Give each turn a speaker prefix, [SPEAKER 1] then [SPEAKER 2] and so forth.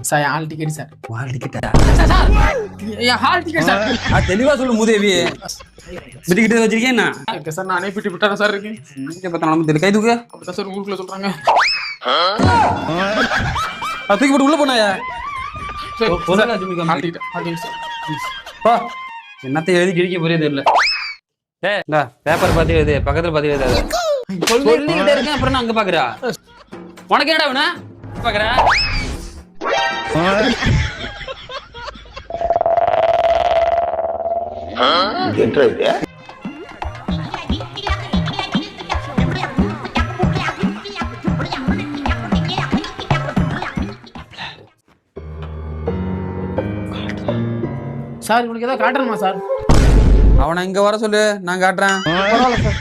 [SPEAKER 1] Sir hall ticket sir.
[SPEAKER 2] Hall டிக்கெட்டா?
[SPEAKER 1] Sir sir என் hall ticket sir.
[SPEAKER 2] தெளிவா சொல்லு மூதேவி. பிடிக்கிட்டு வச்சிருக்கேன் என்ன
[SPEAKER 1] இருக்கு சார். நானே பிட்டு விட்டாரா சார் இருக்கேன்.
[SPEAKER 2] பார்த்தா கை தூக்கு.
[SPEAKER 1] அப்படிதான் சார் ஊருக்குள்ள சொல்றாங்க.
[SPEAKER 2] தூக்கி போட்டு உள்ள போனாயா?
[SPEAKER 1] Hall ticket hall ticket sir.
[SPEAKER 2] என்னத்தை எழுதி கிழிக்க புரியுது இல்ல. பேப்பர் பாத்தி எழுது, பக்கத்துல பாத்தி எழுது. சொல்லிக்கிட்டே இருக்கேன், அப்புறம் நான் அங்க பாக்குறா. உனக்கு என்னடா வேணா பாக்குற?
[SPEAKER 1] சார் உங்களுக்கு ஏதாவது காட்டணுமா சார்?
[SPEAKER 2] அவனை இங்க வர சொல்லு, நான் காட்டுறேன்.
[SPEAKER 1] பரவாயில்ல சார்.